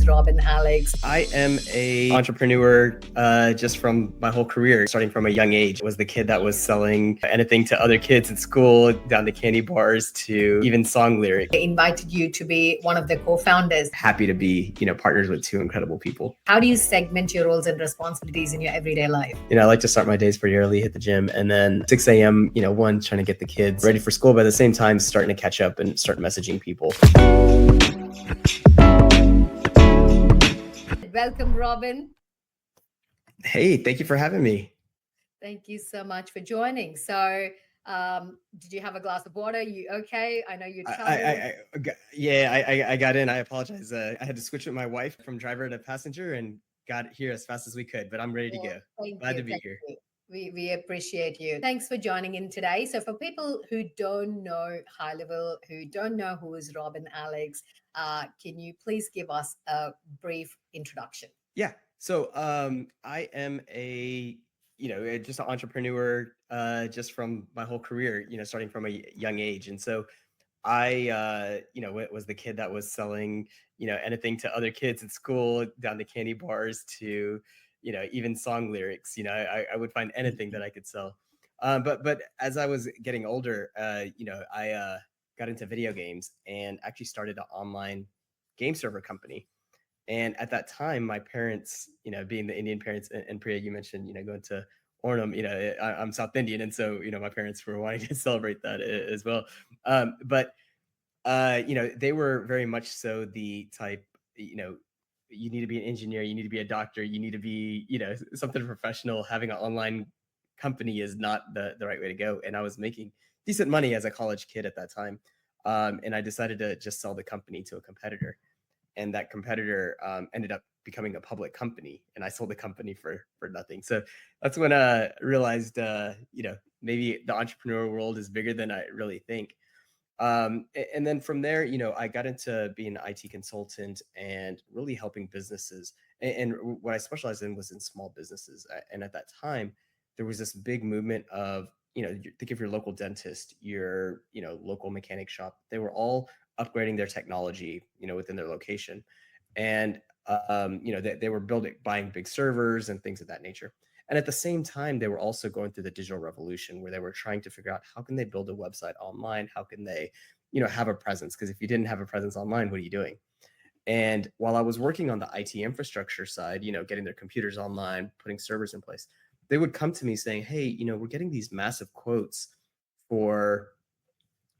is Robin Alex. I am a entrepreneur just from my whole career, starting from a young age. I was the kid that was selling anything to other kids at school, down to candy bars to even song lyrics. I invited you to be one of the co-founders. Happy to be, partners with two incredible people. How do you segment your roles and responsibilities in your everyday life? I like to start my days pretty early, hit the gym, and then 6 a.m., one, trying to get the kids ready for school, but at the same time, starting to catch up and start messaging people. Welcome, Robin. Hey, thank you for having me. Thank you so much for joining. So, did you have a glass of water? You okay? I know you traveled. I got in. I apologize. I had to switch with my wife from driver to passenger and got here as fast as we could, but I'm ready to go. Glad to be here. We appreciate you. Thanks for joining in today. So for people who don't know HighLevel, who don't know who is Robin Alex, can you please give us a brief introduction? Yeah. So I am just an entrepreneur just from my whole career, starting from a young age. And so I was the kid that was selling, anything to other kids at school, down to candy bars to, even song lyrics. I would find anything that I could sell. But as I was getting older, I got into video games and actually started an online game server company. And at that time, my parents, being the Indian parents, and Priya, you mentioned, going to Ornam, I'm South Indian. And so, my parents were wanting to celebrate that as well. But they were very much so the type, you need to be an engineer, you need to be a doctor, you need to be, something professional. Having an online company is not the right way to go. And I was making decent money as a college kid at that time. And I decided to just sell the company to a competitor. And that competitor ended up becoming a public company, and I sold the company for nothing. So that's when I realized, maybe the entrepreneurial world is bigger than I really think. And then from there, I got into being an IT consultant and really helping businesses. And what I specialized in was in small businesses. And at that time, there was this big movement of, think of your local dentist, your, local mechanic shop. They were all upgrading their technology, within their location. And, they were buying big servers and things of that nature. And at the same time, they were also going through the digital revolution where they were trying to figure out how can they build a website online? How can they, have a presence? Because if you didn't have a presence online, what are you doing? And while I was working on the IT infrastructure side, getting their computers online, putting servers in place, they would come to me saying, hey, we're getting these massive quotes for,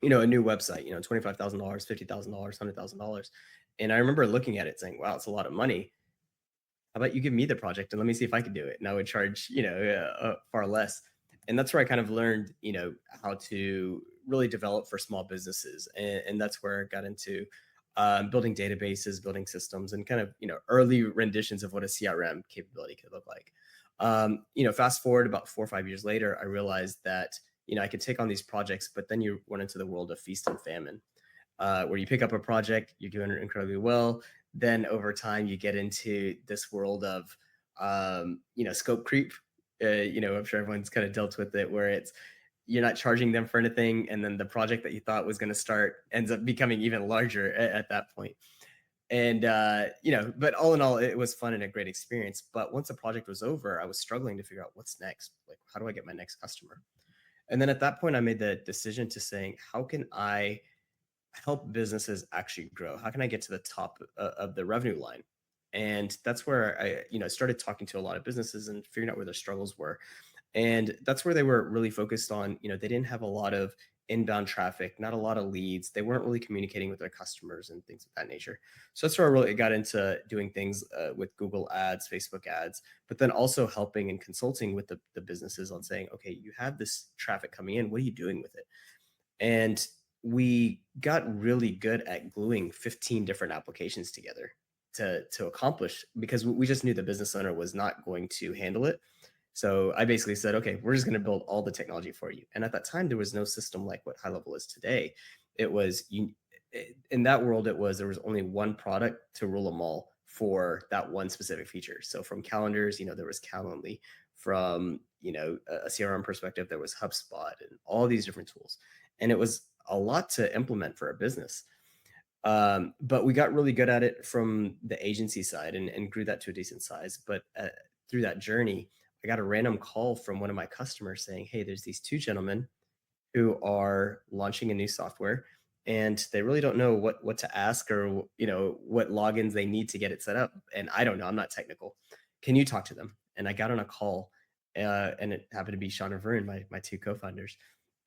a new website, $25,000, $50,000, $100,000. And I remember looking at it saying, wow, it's a lot of money. How about you give me the project and let me see if I can do it? And I would charge, far less. And that's where I kind of learned, how to really develop for small businesses. And that's where I got into building databases, building systems, and kind of, early renditions of what a CRM capability could look like. Fast forward about 4 or 5 years later, I realized that, I could take on these projects, but then you run into the world of feast and famine, where you pick up a project, you're doing it incredibly well. Then over time, you get into this world of, scope creep. I'm sure everyone's kind of dealt with it, where it's you're not charging them for anything, and then the project that you thought was going to start ends up becoming even larger at that point. And but all in all, it was fun and a great experience. But once the project was over, I was struggling to figure out what's next. Like, how do I get my next customer? And then at that point, I made the decision to saying, how can I help businesses actually grow? How can I get to the top of the revenue line? And that's where I, started talking to a lot of businesses and figuring out where their struggles were. And that's where they were really focused on, they didn't have a lot of inbound traffic, not a lot of leads. They weren't really communicating with their customers and things of that nature. So that's where I really got into doing things with Google ads, Facebook ads, but then also helping and consulting with the businesses on saying, okay, you have this traffic coming in. What are you doing with it? And we got really good at gluing 15 different applications together to accomplish, because we just knew the business owner was not going to handle it. So I basically said, okay, we're just going to build all the technology for you. And at that time, there was no system like what HighLevel is today. It was in that world, there was only one product to rule them all for that one specific feature. So from calendars, there was Calendly. From a CRM perspective, there was HubSpot and all these different tools. And it was a lot to implement for a business. But we got really good at it from the agency side and grew that to a decent size. But through that journey, I got a random call from one of my customers saying, "Hey, there's these two gentlemen who are launching a new software, and they really don't know what to ask or what logins they need to get it set up. And I don't know. I'm not technical. Can you talk to them?" And I got on a call, and it happened to be Shaun and Varun, my two co-founders.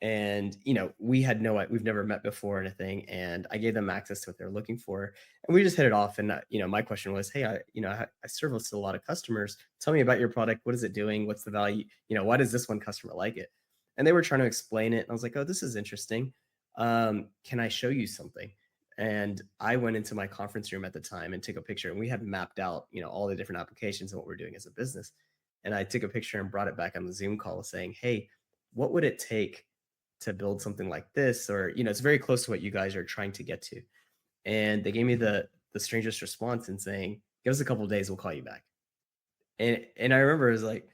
And we've never met before or anything. And I gave them access to what they're looking for, and we just hit it off. And my question was, "Hey, I service a lot of customers. Tell me about your product. What is it doing? What's the value? Why does this one customer like it?" And they were trying to explain it, and I was like, "Oh, this is interesting. Can I show you something?" And I went into my conference room at the time and took a picture, and we had mapped out, all the different applications and what we're doing as a business. And I took a picture and brought it back on the Zoom call saying, "Hey, what would it take to build something like this?" Or, it's very close to what you guys are trying to get to. And they gave me the strangest response in saying, "Give us a couple of days, we'll call you back." And I remember it was like,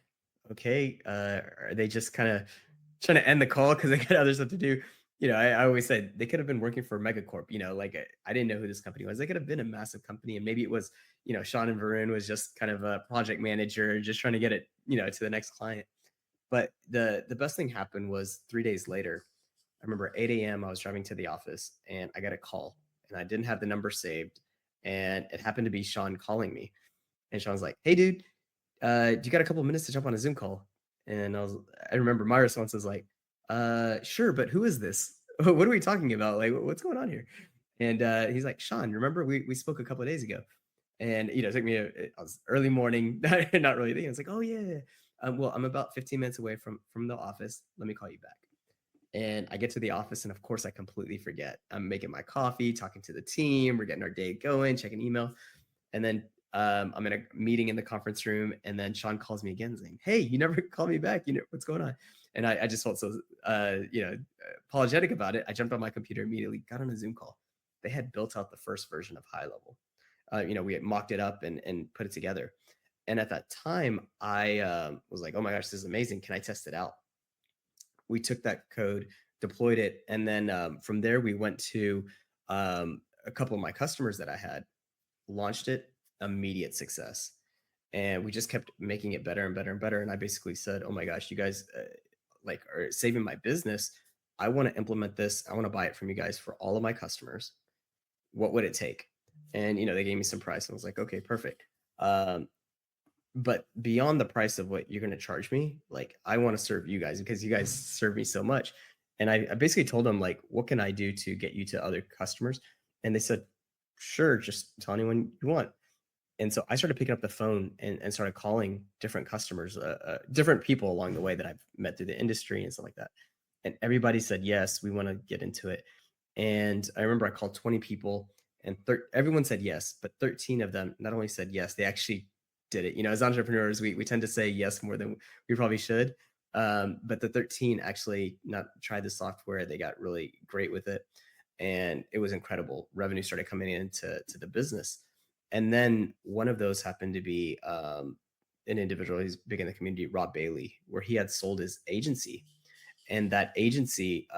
okay, are they just kind of trying to end the call because they got other stuff to do? I always said they could have been working for Megacorp. Like I didn't know who this company was. They could have been a massive company, and maybe it was, Sean and Varun was just kind of a project manager, just trying to get it, to the next client. But the best thing happened was 3 days later. I remember 8 a.m. I was driving to the office, and I got a call, and I didn't have the number saved, and it happened to be Sean calling me. And Sean's like, "Hey, dude, do you got a couple minutes to jump on a Zoom call?" And I remember my response was like, "Sure, but who is this? What are we talking about? Like, what's going on here?" And he's like, "Sean, remember we spoke a couple of days ago?" And it took me I was early morning, not really thinking. I was like, "Oh yeah, yeah. Well, I'm about 15 minutes away from the office. Let me call you back." And I get to the office, and of course, I completely forget. I'm making my coffee, talking to the team. We're getting our day going, checking email. And then I'm in a meeting in the conference room, and then Sean calls me again saying, "Hey, you never called me back. What's going on?" And I just felt so apologetic about it. I jumped on my computer immediately, got on a Zoom call. They had built out the first version of HighLevel. We had mocked it up and put it together. And at that time, I was like, "Oh my gosh, this is amazing. Can I test it out?" We took that code, deployed it, and then from there we went to a couple of my customers that I had, launched it, immediate success. And we just kept making it better and better and better. And I basically said, "Oh my gosh, you guys like are saving my business. I want to implement this. I want to buy it from you guys for all of my customers. What would it take?" And they gave me some price, and I was like, "Okay, perfect." Um, but beyond the price of what you're going to charge me, like I want to serve you guys because you guys serve me so much. And I basically told them, like, what can I do to get you to other customers? And they said, "Sure, just tell anyone you want." And so I started picking up the phone and started calling different customers, different people along the way that I've met through the industry and stuff like that. And everybody said, "Yes, we want to get into it." And I remember I called 20 people, and everyone said yes, but 13 of them not only said yes, they actually did it. As entrepreneurs, we tend to say yes more than we probably should. But the 13 actually not tried the software. They got really great with it, and it was incredible. Revenue started coming into the business. And then one of those happened to be an individual who's big in the community, Rob Bailey, where he had sold his agency. And that agency,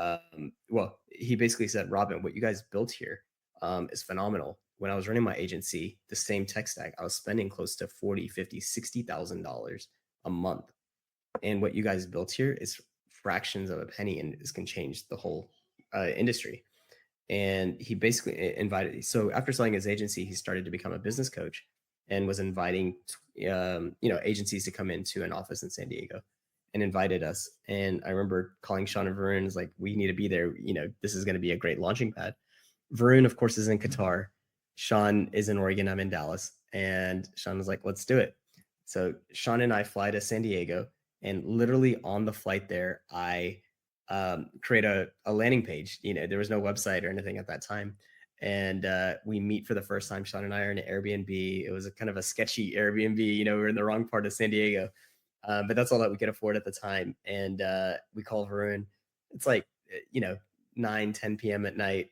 well, he basically said, "Robin, what you guys built here is phenomenal. When I was running my agency, the same tech stack, I was spending close to 40, 50, $60,000 a month. And what you guys built here is fractions of a penny, and this can change the whole industry." And he basically invited, so after selling his agency, he started to become a business coach and was inviting agencies to come into an office in San Diego, and invited us. And I remember calling Sean and Varun, is like, "We need to be there. This is going to be a great launching pad." Varun, of course, is in Qatar. Sean is in Oregon. I'm in Dallas. And Sean was like, "Let's do it." So Sean and I fly to San Diego, and literally on the flight there, I create a landing page. There was no website or anything at that time. And we meet for the first time. Sean and I are in an Airbnb. It was a kind of a sketchy Airbnb. We're in the wrong part of San Diego, but that's all that we could afford at the time. And we call Varun. It's like, 9, 10 p.m. at night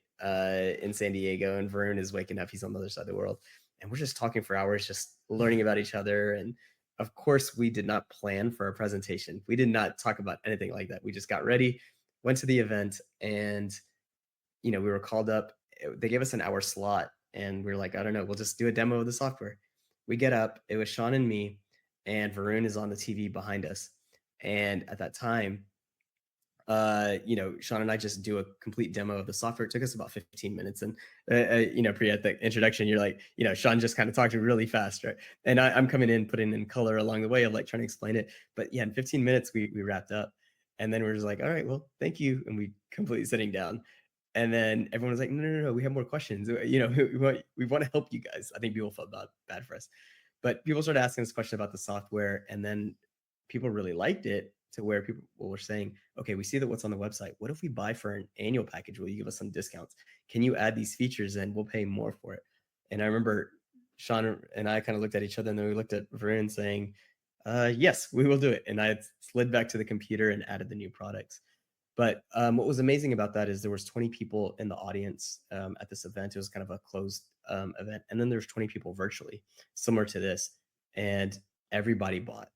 in San Diego. And Varun is waking up. He's on the other side of the world. And we're just talking for hours, just learning about each other. And of course, we did not plan for a presentation. We did not talk about anything like that. We just got ready, went to the event, and we were called up. they gave us an hour slot, and we are like, I don't know, we'll just do a demo of the software. We get up, it was Shaun and me, and Varun is on the TV behind us. And at that time, Shaun and I just do a complete demo of the software. It took us about 15 minutes. And, Priya, at the introduction, you're like, Shaun just kind of talked really fast, right? And I'm coming in, putting in color along the way of like trying to explain it. But yeah, in 15 minutes, we wrapped up. And then we're just like, all right, well, thank you. And we completely sitting down. And then everyone was like, no, no, no, we have more questions. We want to help you guys. I think people felt bad for us. But people started asking us questions about the software. And then people really liked it to where people were saying, okay, we see that what's on the website. What if we buy for an annual package? Will you give us some discounts? Can you add these features and we'll pay more for it? And I remember Shaun and I kind of looked at each other and then we looked at Varun saying, yes, we will do it. And I slid back to the computer and added the new products. But what was amazing about that is there was 20 people in the audience at this event. It was kind of a closed event. And then there's 20 people virtually, similar to this. And everybody bought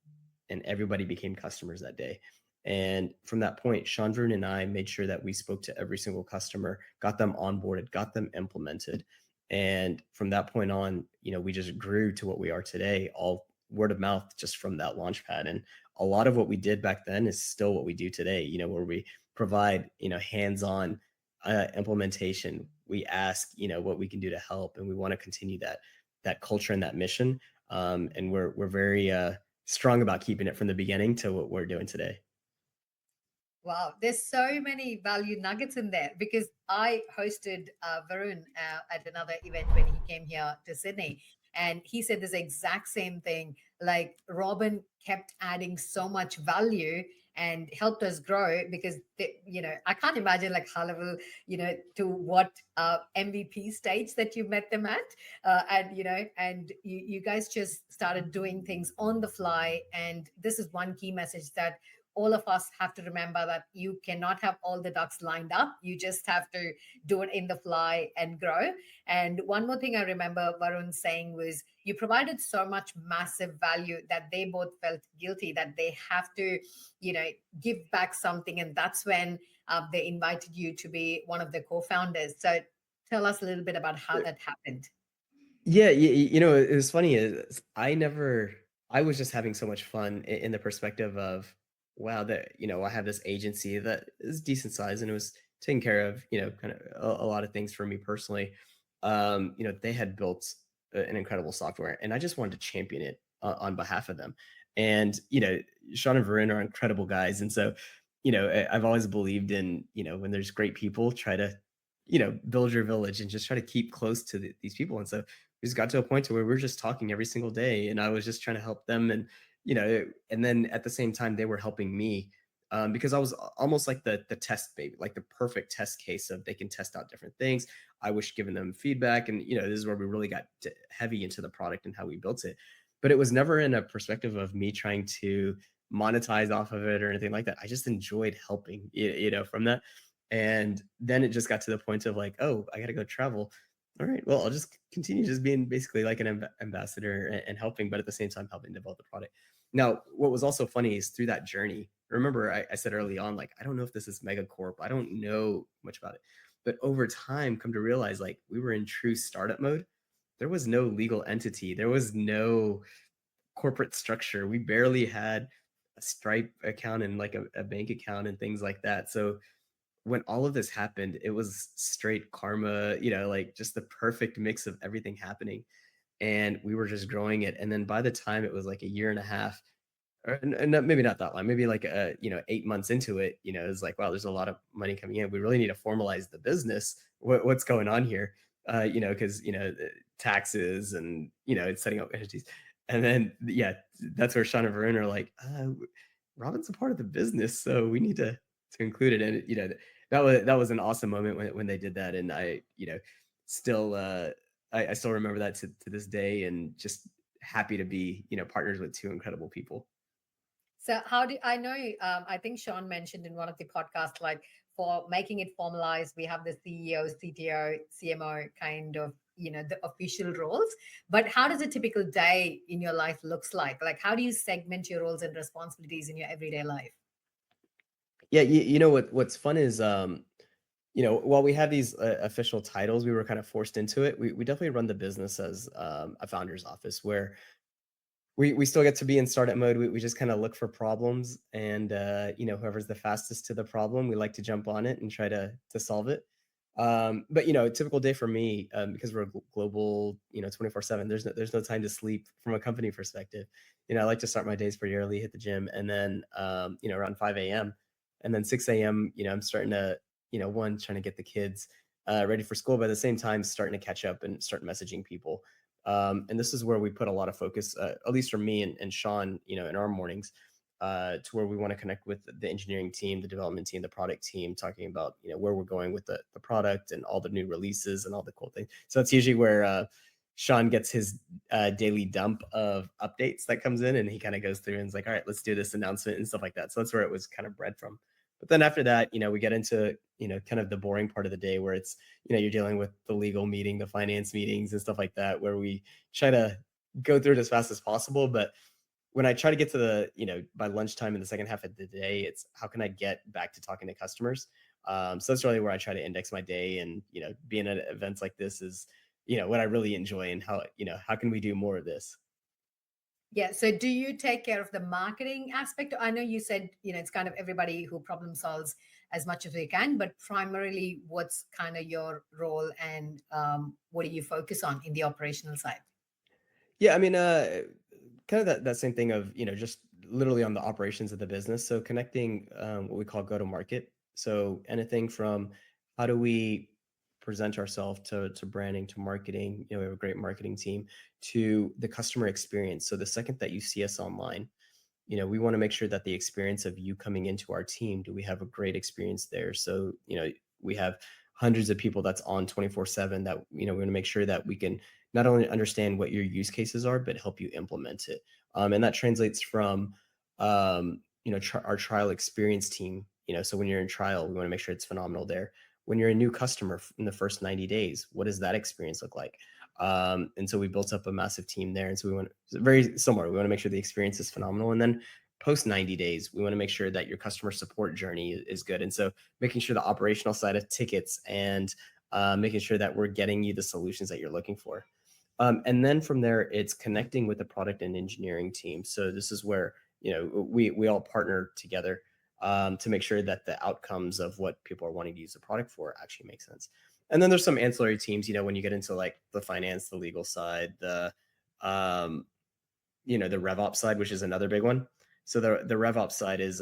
and everybody became customers that day. And from that point, Chandran and I made sure that we spoke to every single customer, got them onboarded, got them implemented. And from that point on, we just grew to what we are today, all word of mouth just from that launch pad. And a lot of what we did back then is still what we do today, where we provide, hands-on implementation. We ask, what we can do to help, and we want to continue that culture and that mission. And we're very strong about keeping it from the beginning to what we're doing today. Wow, there's so many value nuggets in there because I hosted Varun at another event when he came here to Sydney. And he said this exact same thing. Like Robin kept adding so much value and helped us grow because, I can't imagine like high level, to what MVP stage that you met them at. And you guys just started doing things on the fly. And this is one key message that all of us have to remember that you cannot have all the ducks lined up. You just have to do it in the fly and grow. And one more thing I remember Varun saying was you provided so much massive value that they both felt guilty that they have to, give back something. And that's when they invited you to be one of the co-founders. So tell us a little bit about how that happened. Yeah, it was funny is I was just having so much fun in the perspective of, wow, that, I have this agency that is decent size and it was taking care of, kind of a lot of things for me personally. They had built an incredible software and I just wanted to champion it on behalf of them. And, Sean and Varun are incredible guys. And so, I've always believed in, when there's great people, try to, build your village and just try to keep close to these people. And so we just got to a point to where we are just talking every single day and I was just trying to help them. And then at the same time, they were helping me because I was almost like the test baby, like the perfect test case of they can test out different things. I wish giving them feedback. And, this is where we really got heavy into the product and how we built it. But it was never in a perspective of me trying to monetize off of it or anything like that. I just enjoyed helping, from that. And then it just got to the point of like, oh, I got to go travel. All right, well, I'll just continue just being basically like an ambassador and helping, but at the same time helping develop the product. Now, what was also funny is through that journey, remember I said early on, like, I don't know if this is megacorp. I don't know much about it. But over time, come to realize like we were in true startup mode. There was no legal entity. There was no corporate structure. We barely had a Stripe account and like a bank account and things like that. So when all of this happened, it was straight karma, like just the perfect mix of everything happening. And we were just growing it. And then by the time it was like a year and a half, maybe not that long, maybe like 8 months into it, it's like, wow, there's a lot of money coming in. We really need to formalize the business. What's going on here? Because taxes and it's setting up entities. And then yeah, that's where Shaun and Varun are like, Robin's a part of the business, so we need to include it. And that was an awesome moment when they did that. And I, still I still remember that to this day and just happy to be, partners with two incredible people. So how do I know? I think Shaun mentioned in one of the podcasts, like for making it formalized, we have the CEO, CTO, CMO kind of, the official roles. But how does a typical day in your life looks like? Like how do you segment your roles and responsibilities in your everyday life? Yeah, what's fun is while we have these official titles, we were kind of forced into it. We definitely run the business as a founder's office where we still get to be in startup mode. We just kind of look for problems, and whoever's the fastest to the problem, we like to jump on it and try to solve it. But a typical day for me, because we're a global, 24/7. There's no time to sleep from a company perspective. I like to start my days pretty early, hit the gym, and then around 5 a.m. and then 6 a.m. I'm starting to one trying to get the kids ready for school, but at the same time starting to catch up and start messaging people. And this is where we put a lot of focus, at least for me and Shaun, in our mornings, to where we want to connect with the engineering team, the development team, the product team, talking about where we're going with the product and all the new releases and all the cool things. So that's usually where Shaun gets his daily dump of updates that comes in, and he kind of goes through and is like, "All right, let's do this announcement," and stuff like that. So that's where it was kind of bred from. But then after that, we get into kind of the boring part of the day where it's you're dealing with the legal meeting, the finance meetings, and stuff like that, where we try to go through it as fast as possible. But when I try to get to the, by lunchtime in the second half of the day, it's how can I get back to talking to customers? So that's really where I try to index my day, and being at events like this is what I really enjoy, and how can we do more of this? Yeah. So do you take care of the marketing aspect? I know you said, it's kind of everybody who problem solves as much as they can, but primarily what's kind of your role, and what do you focus on in the operational side? Yeah, I mean, kind of that same thing of just literally on the operations of the business. So connecting what we call go to market. So anything from how do we present ourselves to branding to marketing. We have a great marketing team to the customer experience. So the second that you see us online, we want to make sure that the experience of you coming into our team, do we have a great experience there? So, we have hundreds of people that's on 24/7 that, we want to make sure that we can not only understand what your use cases are, but help you implement it. And that translates from, our trial experience team. So when you're in trial, we want to make sure it's phenomenal there. When you're a new customer in the first 90 days, what does that experience look like? And so we built up a massive team there. And so we want very similar. We want to make sure the experience is phenomenal. And then post 90 days, we want to make sure that your customer support journey is good. And so making sure the operational side of tickets and making sure that we're getting you the solutions that you're looking for. And then from there, it's connecting with the product and engineering team. So this is where we all partner together to make sure that the outcomes of what people are wanting to use the product for actually make sense. And then there's some ancillary teams, when you get into like the finance, the legal side, um, the RevOps side, which is another big one. So the RevOps side is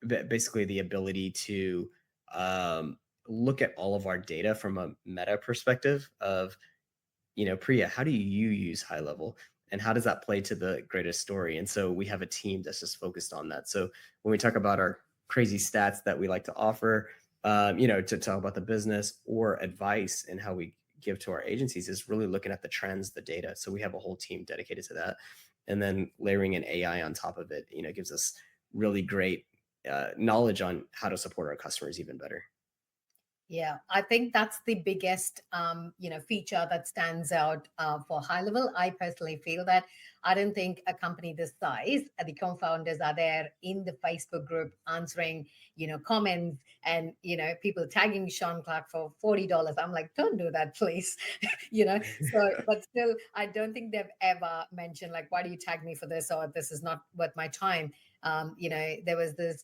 basically the ability to look at all of our data from a meta perspective of Priya, how do you use HighLevel, and how does that play to the greatest story? And so we have a team that's just focused on that. So when we talk about our crazy stats that we like to offer, to talk about the business or advice and how we give to our agencies is really looking at the trends, the data. So we have a whole team dedicated to that. And then layering an AI on top of it, gives us really great knowledge on how to support our customers even better. Yeah, I think that's the biggest, feature that stands out for high level. I personally feel that I don't think a company this size, the co-founders are there in the Facebook group answering, comments, and people tagging Sean Clark for $40. I'm like, don't do that, please. So, but still, I don't think they've ever mentioned like, why do you tag me for this, or this is not worth my time. There was this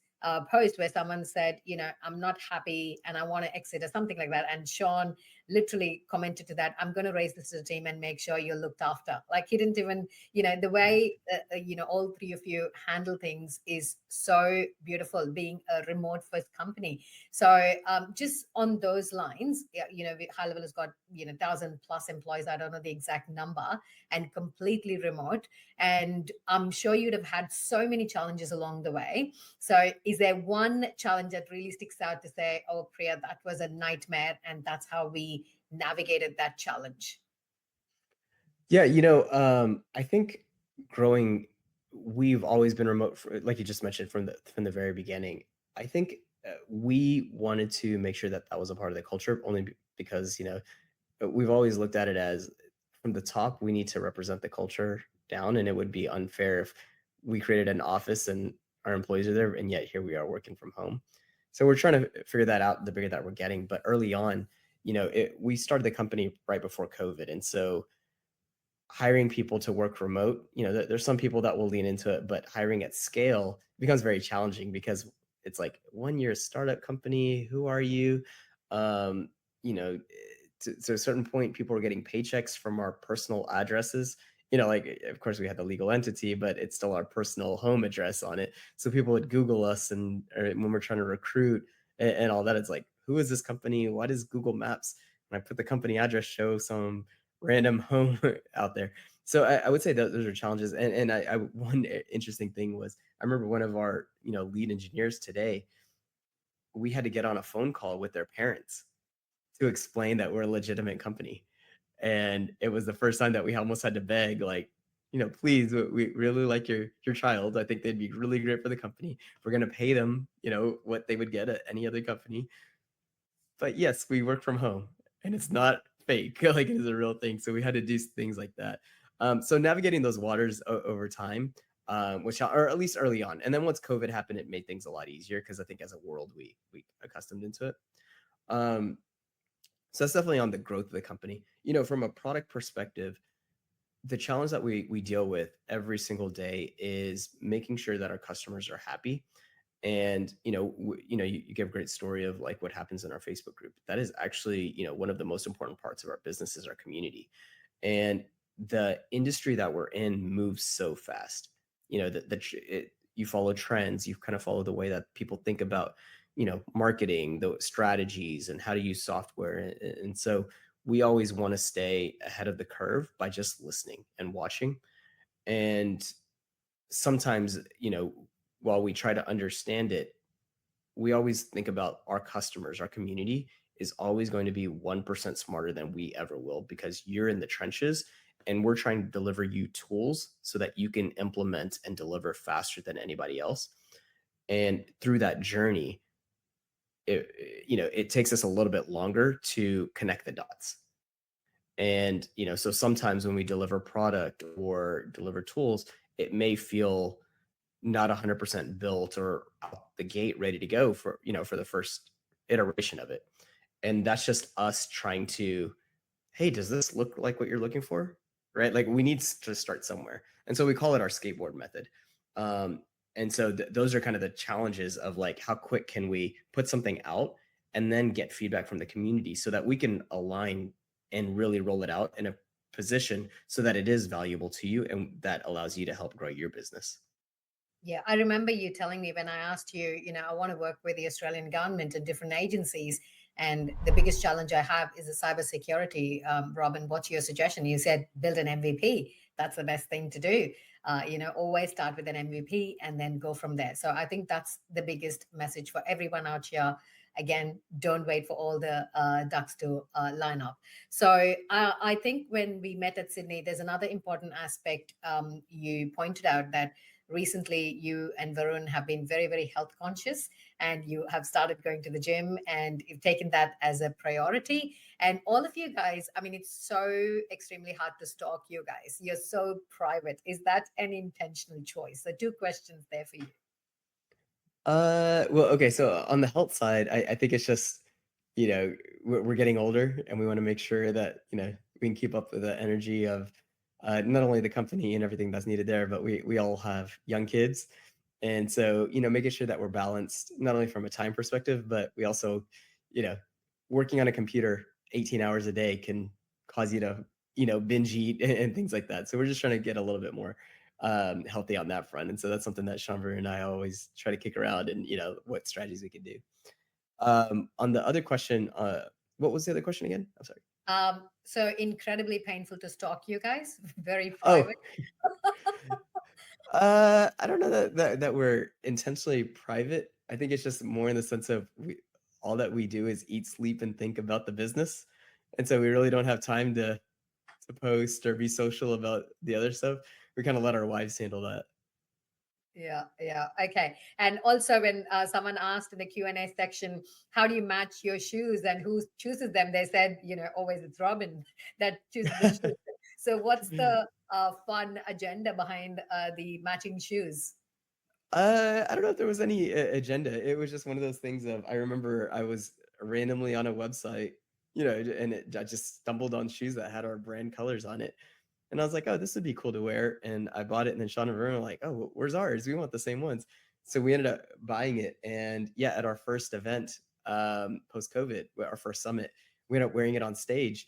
post where someone said, I'm not happy and I want to exit or something like that. And Sean literally commented to that, I'm going to raise this to the team and make sure you're looked after. Like he didn't even, the way, all three of you handle things is so beautiful, being a remote first company. So just on those lines, yeah, High Level has got, 1,000+ employees. I don't know the exact number, and completely remote. And I'm sure you'd have had so many challenges along the way. So, is there one challenge that really sticks out to say, oh, Priya, that was a nightmare, and that's how we navigated that challenge? Yeah, I think growing, we've always been remote, like you just mentioned from the very beginning. I think we wanted to make sure that that was a part of the culture, only because we've always looked at it as from the top we need to represent the culture down, and it would be unfair if we created an office and our employees are there, and yet here we are working from home. So we're trying to figure that out the bigger that we're getting. But early on, we started the company right before COVID. And so hiring people to work remote, there's some people that will lean into it, but hiring at scale becomes very challenging because it's like, one, you're a startup company. Who are you? Um, to a certain point, people are getting paychecks from our personal addresses. Like, of course, we had the legal entity, but it's still our personal home address on it. So people would Google us, and or when we're trying to recruit and all that, it's like, who is this company? Why does Google Maps, when I put the company address, show some random home out there? So I would say that those are challenges. And one interesting thing was, I remember one of our lead engineers today, we had to get on a phone call with their parents to explain that we're a legitimate company. And it was the first time that we almost had to beg, like, please, we really like your child. I think they'd be really great for the company. We're going to pay them, what they would get at any other company. But yes, we work from home, and it's not fake. Like, it is a real thing. So we had to do things like that. So navigating those waters over time, or at least early on, and then once COVID happened, it made things a lot easier because I think as a world we accustomed into it. Um, so that's definitely on the growth of the company. From a product perspective, the challenge that we deal with every single day is making sure that our customers are happy. And you give a great story of like what happens in our Facebook group. That is actually one of the most important parts of our business is our community. And the industry that we're in moves so fast. You follow trends, you kind of follow the way that people think about marketing, the strategies, and how to use software. And so we always want to stay ahead of the curve by just listening and watching. And sometimes, while we try to understand it, we always think about our customers, our community is always going to be 1% smarter than we ever will, because you're in the trenches and we're trying to deliver you tools so that you can implement and deliver faster than anybody else. And through that journey, it takes us a little bit longer to connect the dots. And so sometimes when we deliver product or deliver tools, it may feel not 100% built or out the gate ready to go for the first iteration of it. And that's just us trying to, hey, does this look like what you're looking for? Right? Like, we need to start somewhere. And so we call it our skateboard method. Um, and so those are kind of the challenges of like, how quick can we put something out and then get feedback from the community so that we can align and really roll it out in a position so that it is valuable to you and that allows you to help grow your business. Yeah, I remember you telling me when I asked you, I want to work with the Australian government and different agencies, and the biggest challenge I have is the cybersecurity. Robin, what's your suggestion? You said build an MVP. That's the best thing to do. Always start with an MVP and then go from there. So I think that's the biggest message for everyone out here. Again, don't wait for all the ducks to line up. So I think when we met at Sydney, there's another important aspect you pointed out, that recently you and Varun have been very, very health conscious, and you have started going to the gym and you've taken that as a priority. And all of you guys, I mean, it's so extremely hard to stalk you guys. You're so private. Is that an intentional choice? So, two questions there for you. Well, okay. So on the health side, I think it's just, we're getting older and we want to make sure that, we can keep up with the energy of not only the company and everything that's needed there, but we all have young kids. And so, making sure that we're balanced, not only from a time perspective, but we also, you know, working on a computer 18 hours a day can cause you to, binge eat and things like that. So we're just trying to get a little bit more healthy on that front. And so that's something that Shaun and I always try to kick around and, what strategies we can do. On the other question, what was the other question again? I'm sorry. So incredibly painful to stalk you guys, very Oh, private. I don't know that we're intentionally private. I think it's just more in the sense of all that we do is eat, sleep, and think about the business, and so we really don't have time to post or be social about the other stuff. We kind of let our wives handle that. Yeah, yeah. Okay. And also, when someone asked in the Q&A section, how do you match your shoes and who chooses them? They said, always it's Robin that chooses the shoes. So what's the fun agenda behind the matching shoes? I don't know if there was any agenda. It was just one of those things of I remember I was randomly on a website, and I just stumbled on shoes that had our brand colors on it. And I was like, "Oh, this would be cool to wear." And I bought it. And then Shaun and Varun were like, "Oh, where's ours? We want the same ones." So we ended up buying it. And yeah, at our first event, post COVID, our first summit, we ended up wearing it on stage.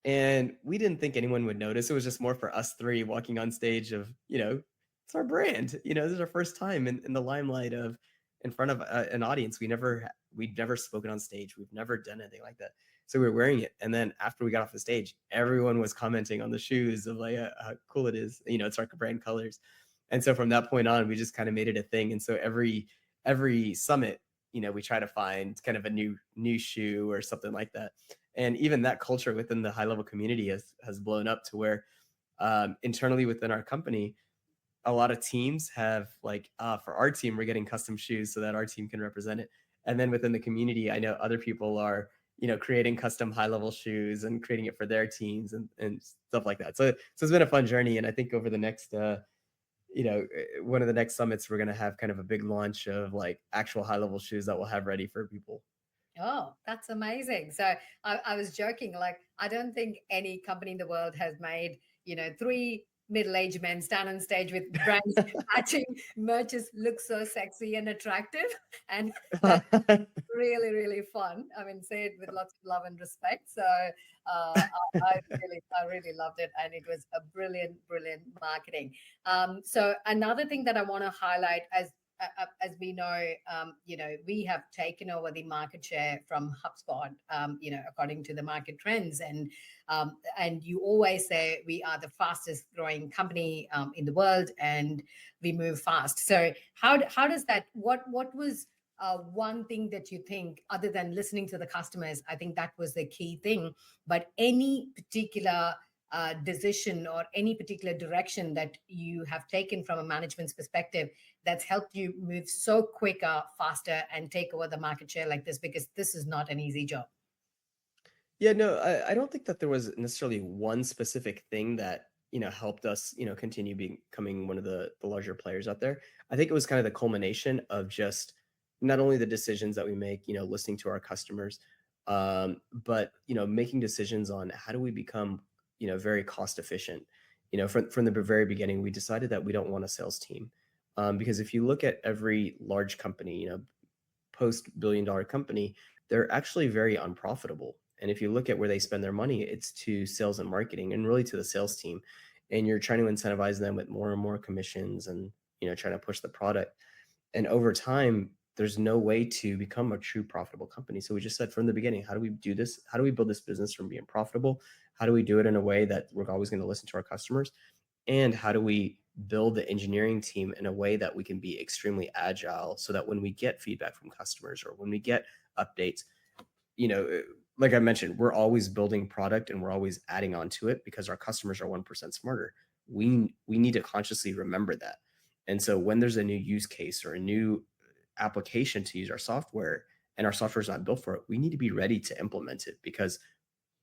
And we didn't think anyone would notice. It was just more for us three walking on stage of, it's our brand. This is our first time in the limelight of in front of an audience. We'd never spoken on stage. We've never done anything like that. So we were wearing it. And then after we got off the stage, everyone was commenting on the shoes of like how cool it is. It's our brand colors. And so from that point on, we just kind of made it a thing. And so every summit, we try to find kind of a new shoe or something like that. And even that culture within the HighLevel community has blown up to where internally within our company, a lot of teams have like, for our team, we're getting custom shoes so that our team can represent it. And then within the community, I know other people are, creating custom HighLevel shoes and creating it for their teams and stuff like that. So it's been a fun journey. And I think over the next, one of the next summits, we're going to have kind of a big launch of like actual HighLevel shoes that we'll have ready for people. Oh, that's amazing. So I was joking, like, I don't think any company in the world has made, three middle-aged men stand on stage with brands matching merches look so sexy and attractive. And that's really, really fun. I mean, say it with lots of love and respect. So I really loved it, and it was a brilliant, brilliant marketing. So another thing that I want to highlight, as we know, we have taken over the market share from HubSpot, according to the market trends, and you always say we are the fastest growing company in the world, and we move fast. So how does that? What was one thing that you think, other than listening to the customers? I think that was the key thing. But any particular decision or any particular direction that you have taken from a management's perspective that's helped you move so quicker, faster, and take over the market share like this? Because this is not an easy job. Yeah, no, I don't think that there was necessarily one specific thing that, helped us, continue becoming one of the larger players out there. I think it was kind of the culmination of just not only the decisions that we make, listening to our customers, but, making decisions on how do we become, very cost efficient. From the very beginning, we decided that we don't want a sales team. Because if you look at every large company, post billion dollar company, they're actually very unprofitable. And if you look at where they spend their money, it's to sales and marketing and really to the sales team. And you're trying to incentivize them with more and more commissions and, trying to push the product. And over time, there's no way to become a true profitable company. So we just said from the beginning, how do we do this? How do we build this business from being profitable? How do we do it in a way that we're always going to listen to our customers? And how do we build the engineering team in a way that we can be extremely agile so that when we get feedback from customers or when we get updates, you know, like I mentioned, we're always building product and we're always adding on to it because our customers are 1% smarter. We need to consciously remember that. And so when there's a new use case or a new application to use our software and our software is not built for it, we need to be ready to implement it because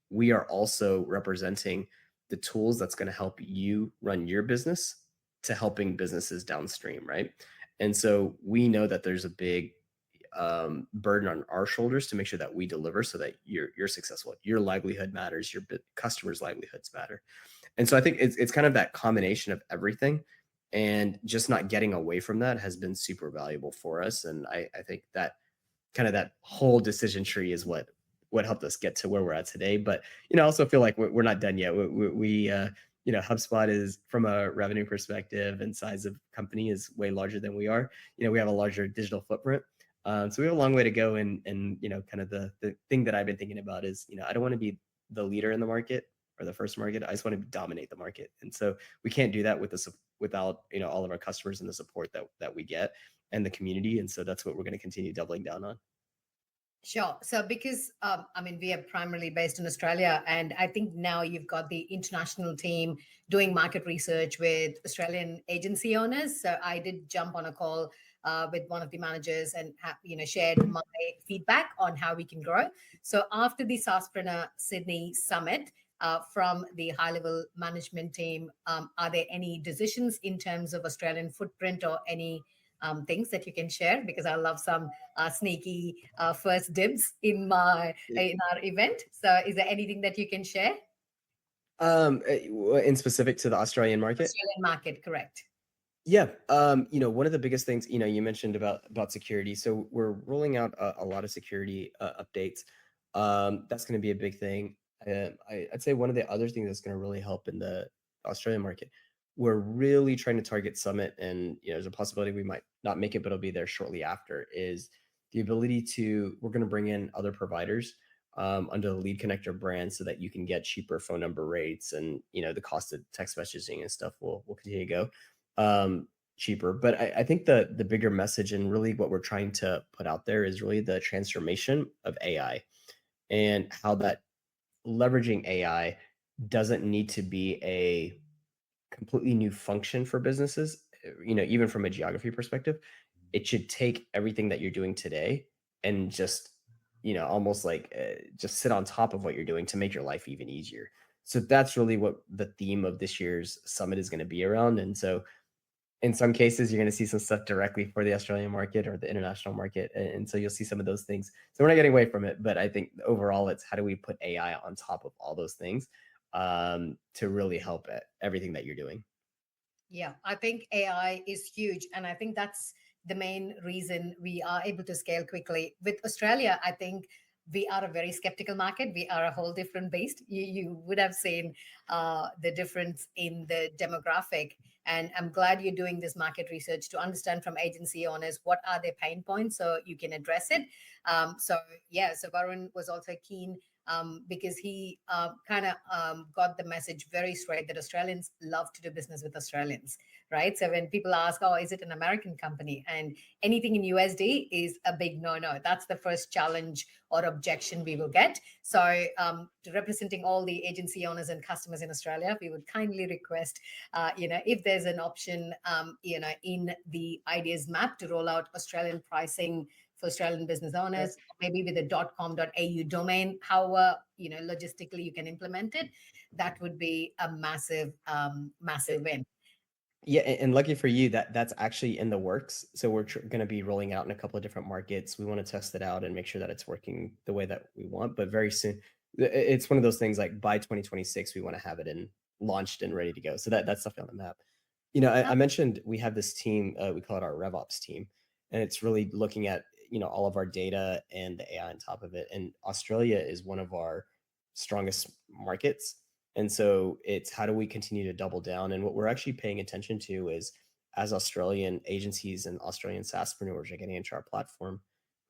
we are also representing the tools that's going to help you run your business to helping businesses downstream, right? And so we know that there's a big burden on our shoulders to make sure that we deliver so that you're successful. Your livelihood matters. Your customers' livelihoods matter. And so I think it's kind of that combination of everything, and just not getting away from that has been super valuable for us. And I think that kind of that whole decision tree is what helped us get to where we're at today. But I also feel like we're not done yet. HubSpot is, from a revenue perspective and size of company, is way larger than we are. We have a larger digital footprint. So we have a long way to go. And kind of the thing that I've been thinking about is, I don't want to be the leader in the market or the first market. I just want to dominate the market. And so we can't do that without all of our customers and the support that we get and the community. And so that's what we're going to continue doubling down on. Sure. So, because I mean, we are primarily based in Australia, and I think now you've got the international team doing market research with Australian agency owners. So, I did jump on a call with one of the managers and shared my feedback on how we can grow. So, after the SaaSpreneur Sydney Summit, from the HighLevel management team, are there any decisions in terms of Australian footprint or any things that you can share? Because I love some sneaky first dibs in our event. So, is there anything that you can share? In specific to the Australian market. Australian market, correct? Yeah, one of the biggest things, you mentioned about security. So we're rolling out a lot of security updates. That's going to be a big thing. I'd say one of the other things that's going to really help in the Australian market, we're really trying to target Summit, and there's a possibility we might not make it, but it'll be there shortly after. Is the ability to we're going to bring in other providers under the Lead Connector brand, so that you can get cheaper phone number rates, and the cost of text messaging and stuff will continue to go cheaper. But I think the bigger message, and really what we're trying to put out there, is really the transformation of AI, and how that leveraging AI doesn't need to be a completely new function for businesses, even from a geography perspective. It should take everything that you're doing today and just, almost like just sit on top of what you're doing to make your life even easier. So that's really what the theme of this year's summit is going to be around. And so in some cases, you're going to see some stuff directly for the Australian market or the international market, and so you'll see some of those things. So we're not getting away from it, but I think overall, it's how do we put AI on top of all those things to really help at everything that you're doing. Yeah, I think AI is huge. And I think that's the main reason we are able to scale quickly. With Australia, I think we are a very skeptical market. We are a whole different beast. You would have seen the difference in the demographic. And I'm glad you're doing this market research to understand from agency owners what are their pain points so you can address it. So Varun was also keen because he kind of got the message very straight that Australians love to do business with Australians, right? So when people ask, "Oh, is it an American company?" and anything in USD is a big no-no. That's the first challenge or objection we will get. So, to representing all the agency owners and customers in Australia, we would kindly request, if there's an option, in the ideas map to roll out Australian pricing for Australian business owners, maybe with a .com.au domain, however, logistically you can implement it, that would be a massive, massive win. Yeah, and lucky for you, that's actually in the works. So we're going to be rolling out in a couple of different markets. We want to test it out and make sure that it's working the way that we want. But very soon, it's one of those things, like by 2026, we want to have it in launched and ready to go. So that's definitely on the map. I mentioned we have this team. We call it our RevOps team, and it's really looking at all of our data and the AI on top of it. And Australia is one of our strongest markets, and so it's how do we continue to double down? And what we're actually paying attention to is, as Australian agencies and Australian SaaSpreneurs are getting into our platform,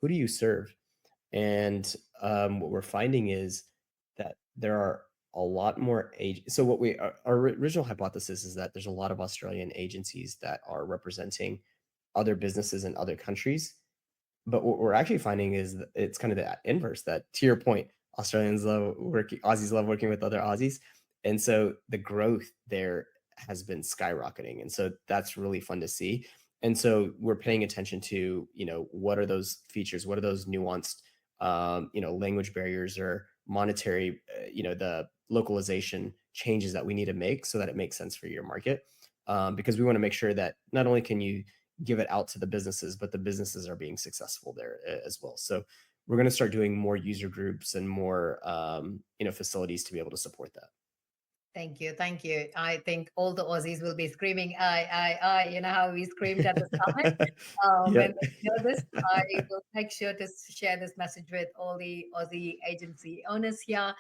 who do you serve? And what we're finding is that there are a lot more so what our original hypothesis is that there's a lot of Australian agencies that are representing other businesses in other countries, but what we're actually finding is that it's kind of the inverse. That, to your point, Aussies love working with other Aussies, and so the growth there has been skyrocketing, and so that's really fun to see. And so we're paying attention to what are those features, what are those nuanced language barriers or monetary the localization changes that we need to make so that it makes sense for your market, because we want to make sure that not only can you give it out to the businesses, but the businesses are being successful there as well. So we're going to start doing more user groups and more facilities to be able to support that. Thank you. Thank you. I think all the Aussies will be screaming, I. You know how we screamed at the summit? When Yep. they hear this, I will make sure to share this message with all the Aussie agency owners here.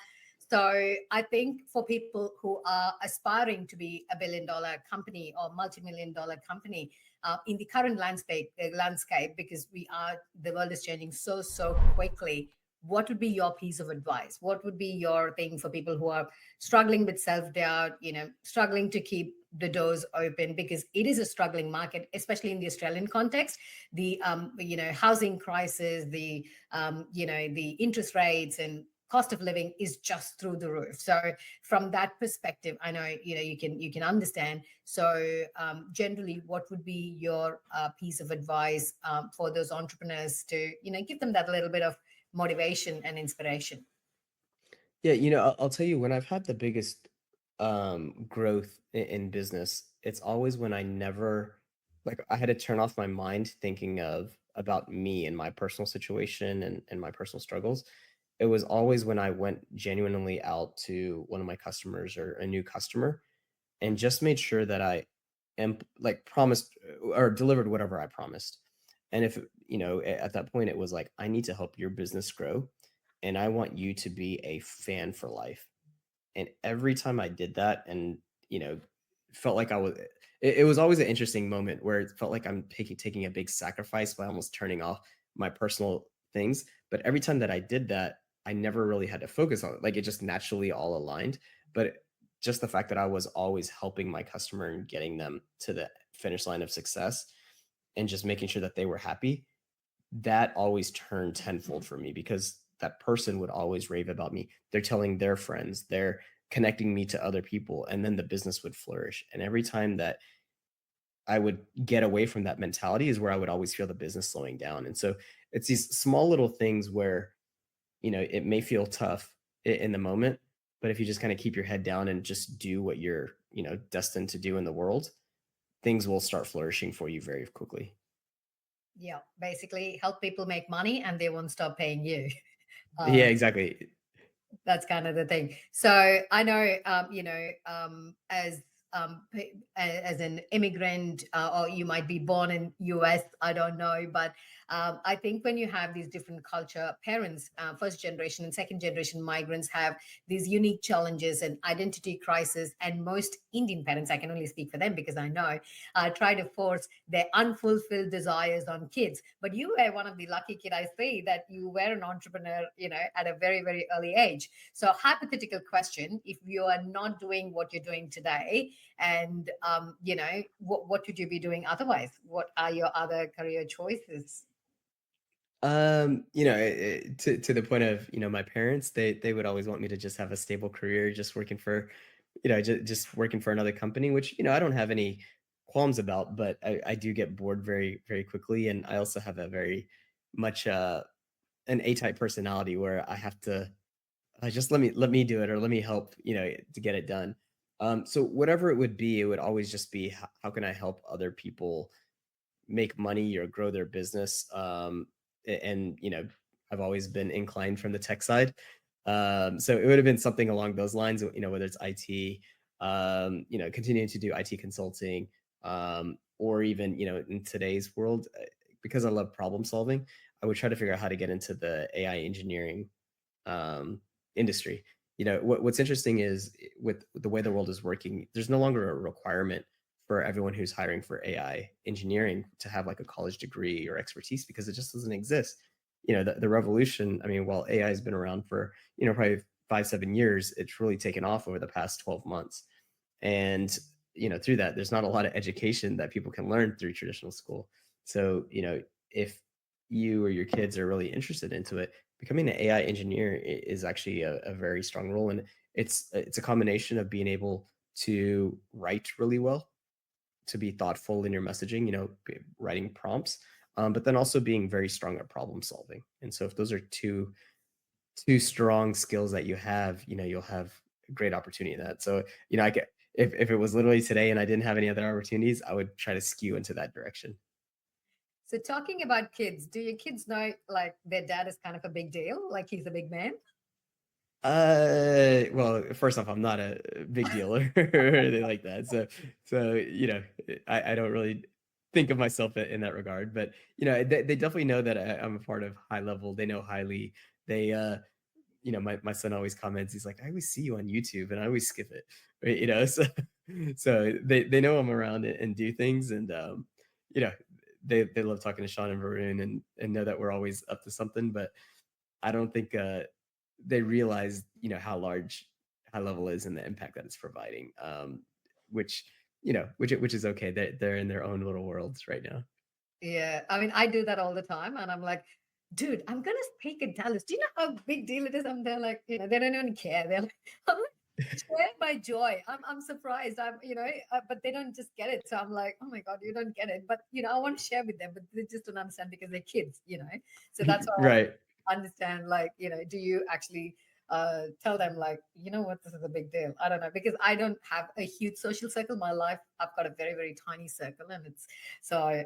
So I think for people who are aspiring to be a billion-dollar company or multi-million-dollar company, in the current landscape, because the world is changing so quickly, what would be your piece of advice? What would be your thing for people who are struggling with self-doubt, struggling to keep the doors open, because it is a struggling market, especially in the Australian context? The housing crisis, the interest rates and cost of living is just through the roof. So from that perspective, I know you can understand. So generally, what would be your piece of advice for those entrepreneurs to give them that little bit of motivation and inspiration? Yeah, I'll tell you, when I've had the biggest growth in business, it's always when I never like I had to turn off my mind thinking of about me and my personal situation and my personal struggles. It was always when I went genuinely out to one of my customers or a new customer and just made sure that I am like promised or delivered whatever I promised. And if, at that point it was like, I need to help your business grow and I want you to be a fan for life. And every time I did that and, you know, felt like it was always an interesting moment where it felt like I'm taking a big sacrifice by almost turning off my personal things. But every time that I did that, I never really had to focus on it. Like it just naturally all aligned. But just the fact that I was always helping my customer and getting them to the finish line of success and just making sure that they were happy, that always turned tenfold for me because that person would always rave about me. They're telling their friends, they're connecting me to other people, and then the business would flourish. And every time that I would get away from that mentality is where I would always feel the business slowing down. And so it's these small little things where, it may feel tough in the moment, but if you just kind of keep your head down and just do what you're, destined to do in the world, things will start flourishing for you very quickly. Yeah, basically help people make money and they won't stop paying you. Yeah, Uh, exactly. that's kind of the thing. So I know, as an immigrant, or you might be born in US, I don't know, but I think when you have these different culture, parents, first generation and second generation migrants have these unique challenges and identity crisis, and most Indian parents, I can only speak for them because I know, try to force their unfulfilled desires on kids. But you were one of the lucky kid, I say, that you were an entrepreneur, at a very, very early age. So, hypothetical question: if you are not doing what you're doing today, and what would you be doing otherwise? What are your other career choices? To the point of, my parents, they would always want me to just have a stable career, just working for, just working for another company, which, I don't have any qualms about, but I do get bored very, very quickly. And I also have a very much an A-type personality where I have to just let me do it or let me help, to get it done. So whatever it would be, it would always just be how can I help other people make money or grow their business. And I've always been inclined from the tech side. So it would have been something along those lines, whether it's IT, continuing to do IT consulting, or even, in today's world, because I love problem solving, I would try to figure out how to get into the AI engineering industry. What's interesting is with the way the world is working, there's no longer a requirement for everyone who's hiring for AI engineering to have like a college degree or expertise because it just doesn't exist. The revolution, I mean, while AI has been around for, probably 5, 7 years, it's really taken off over the past 12 months. And, through that, there's not a lot of education that people can learn through traditional school. So, if you or your kids are really interested into it, becoming an AI engineer is actually a very strong role. And it's a combination of being able to write really well, to be thoughtful in your messaging, writing prompts, but then also being very strong at problem solving. And so if those are two strong skills that you have, you'll have great opportunity in that. So, I get if it was literally today and I didn't have any other opportunities, I would try to skew into that direction. So, talking about kids, do your kids know like their dad is kind of a big deal, like he's a big man? Well, first off, I'm not a big dealer or anything like that. So I don't really think of myself in that regard. But they definitely know that I'm a part of High Level. They know highly. They my son always comments. He's like, I always see you on YouTube, and I always skip it. Right? So they know I'm around and do things, and you know, they love talking to Shaun and Varun and know that we're always up to something. But I don't think they realize, how large High Level is and the impact that it's providing. Which which is okay. They're in their own little worlds right now. Yeah, I mean, I do that all the time, and I'm like, dude, I'm gonna speak in Dallas. Do you know how big deal it is? I'm there, like, they don't even care. They're like, I'm like, share my joy. I'm surprised. But they don't just get it. So I'm like, oh my god, you don't get it. But I want to share with them, but they just don't understand because they're kids. So that's why I want Right. to understand. Like, do you actually? tell them like, you know what, this is a big deal. I don't know, because I don't have a huge social circle. My life, I've got a very very tiny circle, and it's so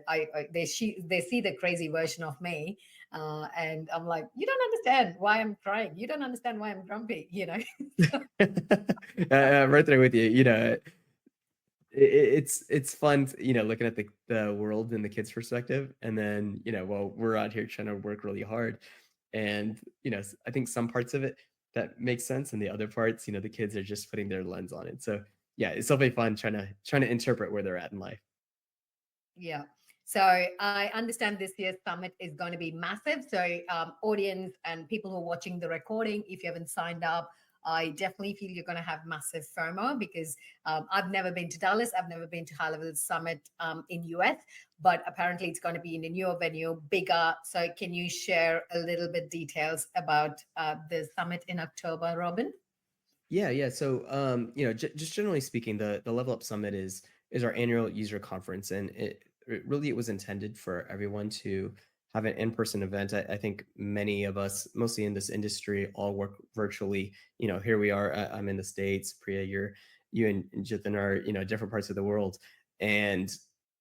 they see the crazy version of me, and I'm like, you don't understand why I'm crying. You don't understand why I'm grumpy. You know. I'm right there with you. It's fun, looking at the world in the kids' perspective, and then well, we're out here trying to work really hard, and I think some parts of it that makes sense, and the other parts, the kids are just putting their lens on it. So yeah, it's definitely fun trying to interpret where they're at in life. Yeah. So I understand this year's summit is going to be massive. So, audience and people who are watching the recording, if you haven't signed up, I definitely feel you're going to have massive FOMO, because I've never been to Dallas. I've never been to HighLevel Summit in US, but apparently it's going to be in a newer venue, bigger. So can you share a little bit details about the summit in October, Robin? Yeah, yeah. So, just generally speaking, the Level Up Summit is our annual user conference, and it was intended for everyone to have an in-person event. I think many of us, mostly in this industry, all work virtually. Here we are. I'm in the States. Priya, you and Jithan are different parts of the world, and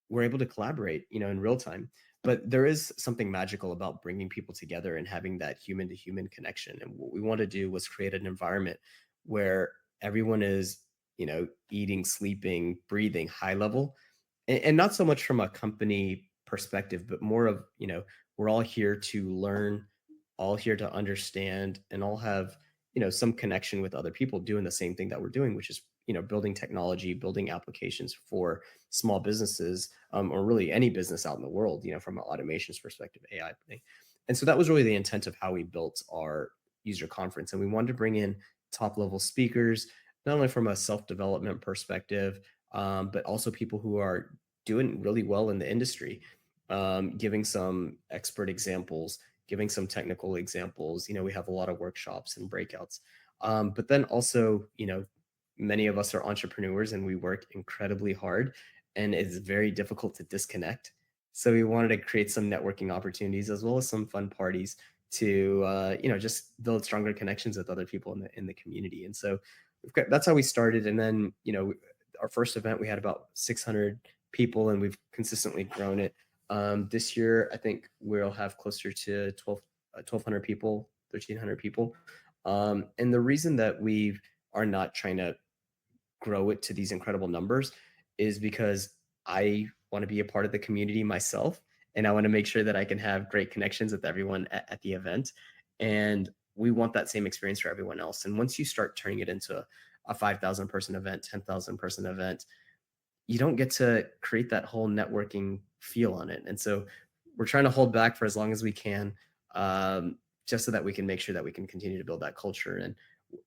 we're able to collaborate in real time. But there is something magical about bringing people together and having that human to human connection. And what we want to do was create an environment where everyone is, eating, sleeping, breathing high level, and not so much from a company perspective, but more of, we're all here to learn, all here to understand, and all have, some connection with other people doing the same thing that we're doing, which is, building technology, building applications for small businesses, or really any business out in the world, from an automations perspective, AI thing. And so that was really the intent of how we built our user conference. And we wanted to bring in top level speakers, not only from a self development perspective, but also people who are doing really well in the industry, giving some expert examples, giving some technical examples. We have a lot of workshops and breakouts. But then also, many of us are entrepreneurs and we work incredibly hard, and it's very difficult to disconnect. So we wanted to create some networking opportunities as well as some fun parties to just build stronger connections with other people in the community. And so that's how we started. And then our first event we had about 600 people, and we've consistently grown it. This year I think we'll have closer to 1,200 people, 1,300 people. And the reason that we are not trying to grow it to these incredible numbers is because I want to be a part of the community myself, and I want to make sure that I can have great connections with everyone at the event. And we want that same experience for everyone else. And once you start turning it into a 5,000 person event, 10,000 person event, you don't get to create that whole networking feel on it. And so we're trying to hold back for as long as we can, just so that we can make sure that we can continue to build that culture. And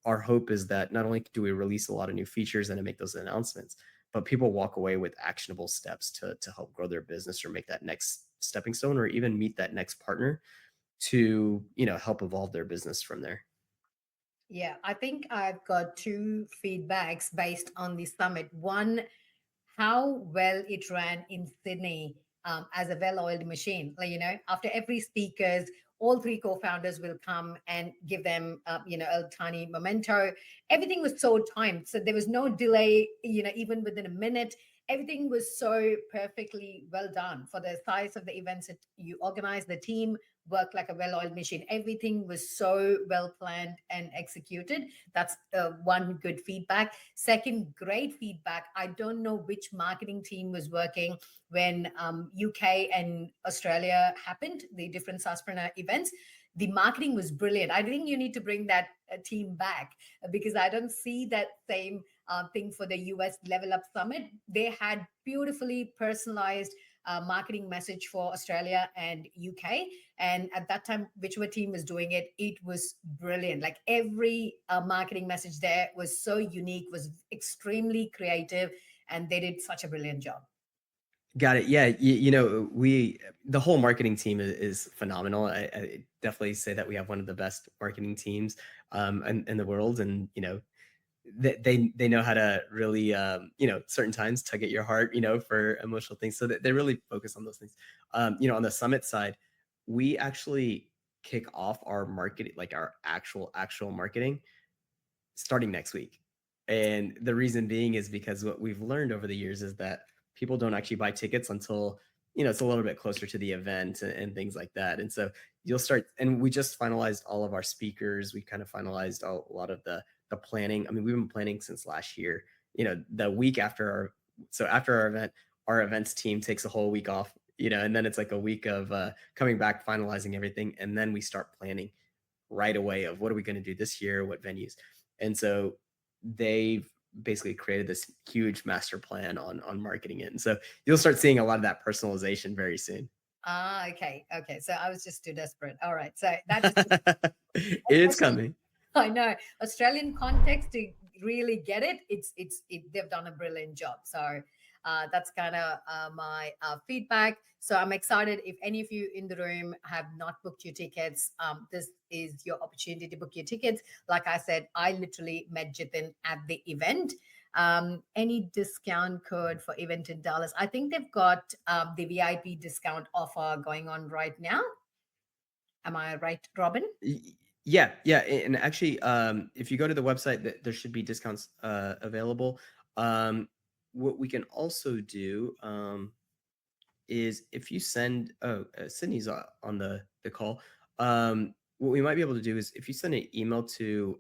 our hope is that not only do we release a lot of new features and to make those announcements, but people walk away with actionable steps to help grow their business or make that next stepping stone or even meet that next partner to help evolve their business from there. Yeah, I think I've got two feedbacks based on the summit. One, how well it ran in Sydney, as a well-oiled machine. Like, after every speakers, all three co-founders will come and give them, a tiny memento. Everything was so timed, so there was no delay. Even within a minute, everything was so perfectly well done for the size of the events that you organized. The team worked like a well-oiled machine. Everything was so well planned and executed. That's one good feedback. Second, great feedback. I don't know which marketing team was working when UK and Australia happened, the different SaaSpreneur events. The marketing was brilliant. I think you need to bring that team back, because I don't see that same thing for the US Level Up Summit. They had beautifully personalized marketing message for Australia and UK. And at that time, whichever team was doing it, it was brilliant. Like every marketing message there was so unique, was extremely creative, and they did such a brilliant job. Got it. Yeah, the whole marketing team is phenomenal. I definitely say that we have one of the best marketing teams in the world, and they know how to really certain times tug at your heart, for emotional things. So that they really focus on those things. On the summit side, we actually kick off our marketing, like our actual marketing, starting next week. And the reason being is because what we've learned over the years is that people don't actually buy tickets until, it's a little bit closer to the event and things like that. And so you'll start, and we just finalized all of our speakers. We kind of finalized a lot of the planning. I mean, we've been planning since last year. The week after after our events team takes a whole week off, and then it's like a week of coming back, finalizing everything, and then we start planning right away of what are we going to do this year, what venues. And so they've basically created this huge master plan on marketing it. And so you'll start seeing a lot of that personalization very soon. Ah, okay. Okay. So I was just too desperate. All right. So that is It's coming. I know Australian context to really get it. They've done a brilliant job. So that's kind of my feedback. So I'm excited. If any of you in the room have not booked your tickets, this is your opportunity to book your tickets. Like I said, I literally met Jitin at the event. Any discount code for event in Dallas? I think they've got the VIP discount offer going on right now. Am I right, Robin? Yeah, yeah. And actually, if you go to the website, there should be discounts available. What we can also do is if you send, Sydney's on the call. What we might be able to do is if you send an email to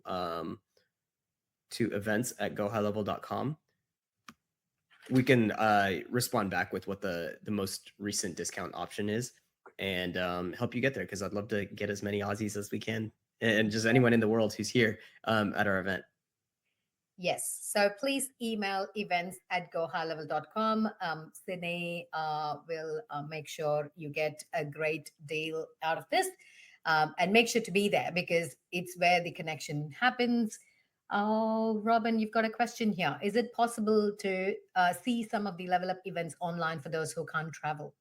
events@gohighlevel.com, we can respond back with what the most recent discount option is, and help you get there, because I'd love to get as many Aussies as we can, and just anyone in the world who's here at our event. Yes. So please email events@gohighlevel.com. Sydney will make sure you get a great deal out of this. And make sure to be there because it's where the connection happens. Oh, Robin, you've got a question here. Is it possible to see some of the Level Up events online for those who can't travel?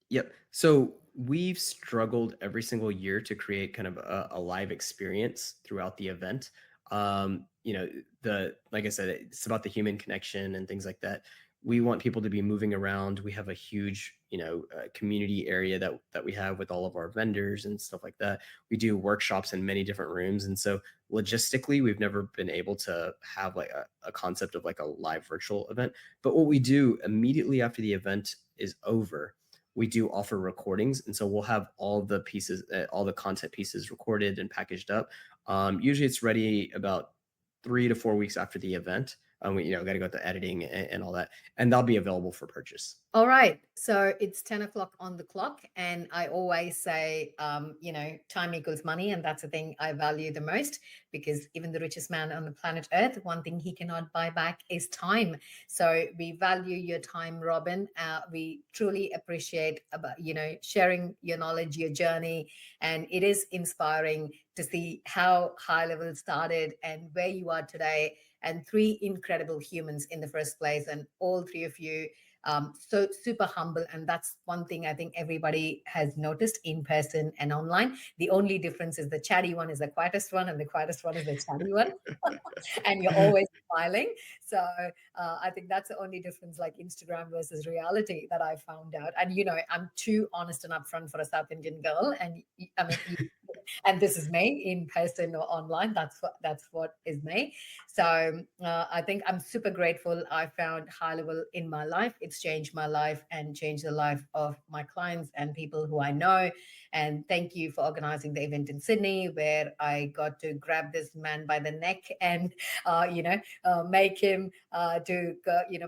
Yep. So we've struggled every single year to create kind of a live experience throughout the event. The like I said, it's about the human connection and things like that. We want people to be moving around. We have a huge, community area that we have with all of our vendors and stuff like that. We do workshops in many different rooms, and so logistically, we've never been able to have like a concept of like a live virtual event. But what we do immediately after the event is over, we do offer recordings, and so we'll have all the pieces, all the content pieces recorded and packaged up. Usually it's ready about 3 to 4 weeks after the event. We got to go to editing and all that, and they'll be available for purchase. All right. So it's 10 o'clock on the clock. And I always say, time equals money. And that's the thing I value the most because even the richest man on the planet Earth, one thing he cannot buy back is time. So we value your time, Robin. We truly appreciate about, sharing your knowledge, your journey. And it is inspiring to see how High Level started and where you are today. And three incredible humans in the first place. And all three of you so super humble. And that's one thing I think everybody has noticed in person and online. The only difference is the chatty one is the quietest one, and the quietest one is the chatty one. And you're always smiling. So I think that's the only difference, like Instagram versus reality, that I found out. And I'm too honest and upfront for a South Indian girl. And I mean, and this is me in person or online. That's what is me. So I think I'm super grateful I found High Level in my life. It's changed my life and changed the life of my clients and people who I know. And thank you for organizing the event in Sydney, where I got to grab this man by the neck and make him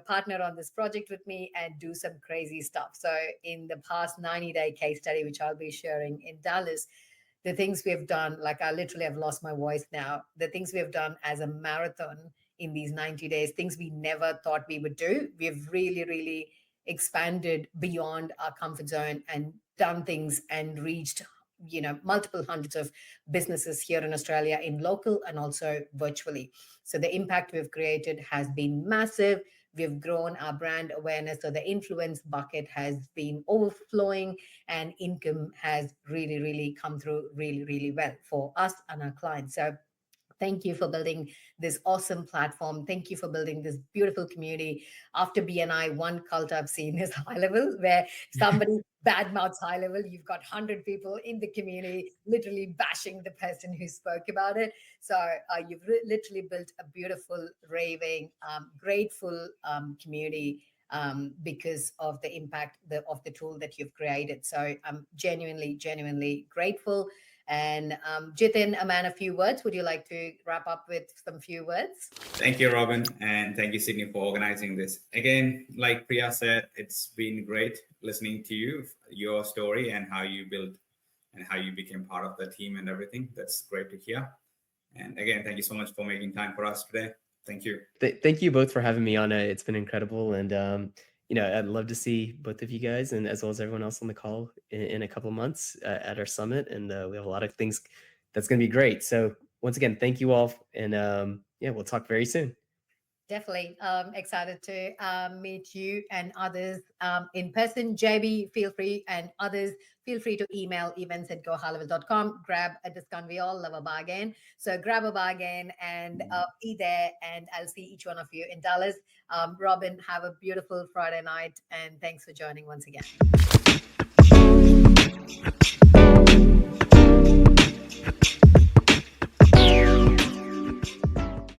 partner on this project with me and do some crazy stuff. So in the past 90-day case study, which I'll be sharing in Dallas, the things we have done, like I literally have lost my voice now, the things we have done as a marathon in these 90 days, things we never thought we would do. We've really, really expanded beyond our comfort zone and done things and reached multiple hundreds of businesses here in Australia, in local and also virtually. So the impact we've created has been massive. We've grown our brand awareness, so the influence bucket has been overflowing, and income has really, really come through really, really well for us and our clients. So Thank you for building this awesome platform. Thank you for building this beautiful community. After BNI, one cult I've seen is HighLevel, where somebody badmouths HighLevel, you've got 100 people in the community literally bashing the person who spoke about it. So you've literally built a beautiful, raving, grateful community because of the impact of the tool that you've created. So I'm genuinely grateful. And Jitin, a man, a few words. Would you like to wrap up with some few words? Thank you, Robin, and thank you, Sydney, for organizing this. Again, like Priya said, it's been great listening to you, your story, and how you built and how you became part of the team and everything. That's great to hear. And again, thank you so much for making time for us today. Thank you. Thank you both for having me on. It's been incredible, and I'd love to see both of you guys, and as well as everyone else on the call in a couple of months at our summit. And we have a lot of things that's going to be great. So once again, thank you all, and we'll talk very soon. Definitely excited to meet you and others in person. JB, feel free, and others, feel free to email events@GoHighLevel.com. Grab a discount. We all love a bargain. So grab a bargain and be there, and I'll see each one of you in Dallas. Robin, have a beautiful Friday night, and thanks for joining once again.